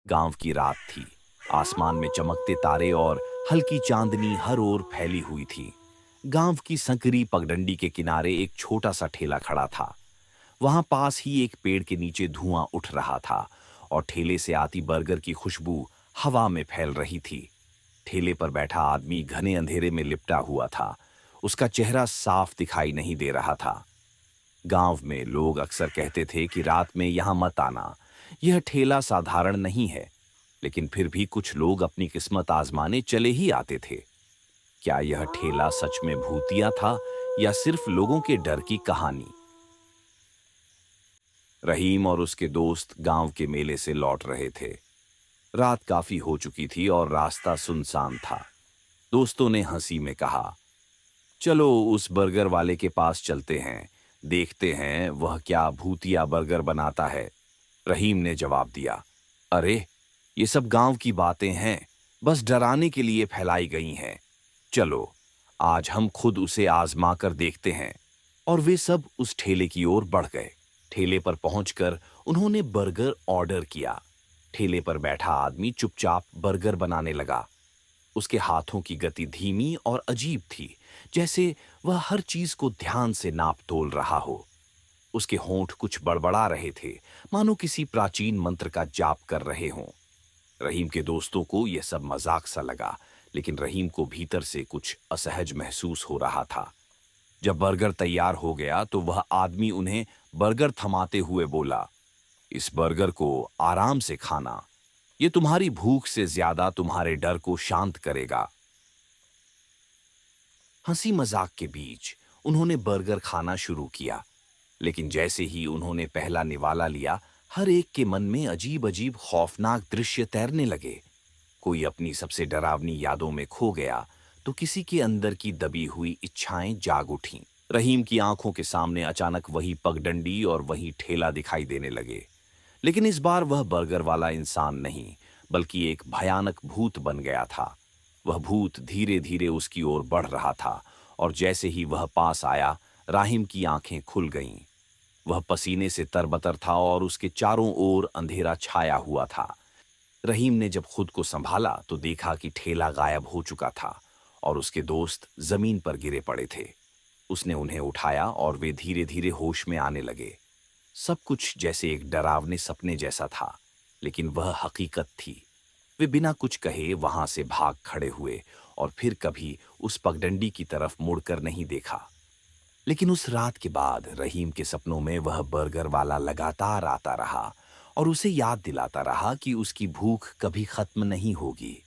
गांव की रात थी। आसमान में चमकते तारे और हल्की चांदनी हर ओर फैली हुई थी। गांव की संकरी पगडंडी के किनारे एक छोटा सा ठेला खड़ा था। वहां पास ही एक पेड़ के नीचे धुआं उठ रहा था और ठेले से आती बर्गर की खुशबू हवा में फैल रही थी। ठेले पर बैठा आदमी घने अंधेरे में लिपटा हुआ था। उसका चेहरा साफ दिखाई नहीं दे रहा था। गांव में लोग अक्सर कहते थे कि रात में यहां मत आना, यह ठेला साधारण नहीं है। लेकिन फिर भी कुछ लोग अपनी किस्मत आजमाने चले ही आते थे। क्या यह ठेला सच में भूतिया था या सिर्फ लोगों के डर की कहानी? रहीम और उसके दोस्त गांव के मेले से लौट रहे थे। रात काफी हो चुकी थी और रास्ता सुनसान था। दोस्तों ने हंसी में कहा, चलो उस बर्गर वाले के पास चलते हैं, देखते हैं वह क्या भूतिया बर्गर बनाता है। रहीम ने जवाब दिया, अरे ये सब गांव की बातें हैं, बस डराने के लिए फैलाई गई हैं। चलो आज हम खुद उसे आजमा कर देखते हैं। और वे सब उस ठेले की ओर बढ़ गए। ठेले पर पहुंचकर उन्होंने बर्गर ऑर्डर किया। ठेले पर बैठा आदमी चुपचाप बर्गर बनाने लगा। उसके हाथों की गति धीमी और अजीब थी, जैसे वह हर चीज को ध्यान से नाप तोल रहा हो। उसके होंठ कुछ बड़बड़ा रहे थे, मानो किसी प्राचीन मंत्र का जाप कर रहे हों। रहीम के दोस्तों को यह सब मजाक सा लगा, लेकिन रहीम को भीतर से कुछ असहज महसूस हो रहा था। जब बर्गर तैयार हो गया तो वह आदमी उन्हें बर्गर थमाते हुए बोला, इस बर्गर को आराम से खाना, ये तुम्हारी भूख से ज्यादा तुम्हारे डर को शांत करेगा। हंसी मजाक के बीच उन्होंने बर्गर खाना शुरू किया, लेकिन जैसे ही उन्होंने पहला निवाला लिया, हर एक के मन में अजीब अजीब खौफनाक दृश्य तैरने लगे। कोई अपनी सबसे डरावनी यादों में खो गया, तो किसी के अंदर की दबी हुई इच्छाएं जाग उठीं। रहीम की आंखों के सामने अचानक वही पगडंडी और वही ठेला दिखाई देने लगे। लेकिन इस बार वह बर्गर वाला इंसान नहीं, बल्कि एक भयानक भूत बन गया था। वह भूत धीरे धीरे उसकी ओर बढ़ रहा था, और जैसे ही वह पास आया, राहिम की आंखें खुल गईं। वह पसीने से तरबतर था और उसके चारों ओर अंधेरा छाया हुआ था। रहीम ने जब खुद को संभाला तो देखा कि ठेला गायब हो चुका था और उसके दोस्त जमीन पर गिरे पड़े थे। उसने उन्हें उठाया और वे धीरे धीरे होश में आने लगे। सब कुछ जैसे एक डरावने सपने जैसा था, लेकिन वह हकीकत थी। वे बिना कुछ कहे वहां से भाग खड़े हुए और फिर कभी उस पगडंडी की तरफ मुड़कर नहीं देखा। लेकिन उस रात के बाद रहीम के सपनों में वह बर्गर वाला लगातार आता रहा और उसे याद दिलाता रहा कि उसकी भूख कभी खत्म नहीं होगी।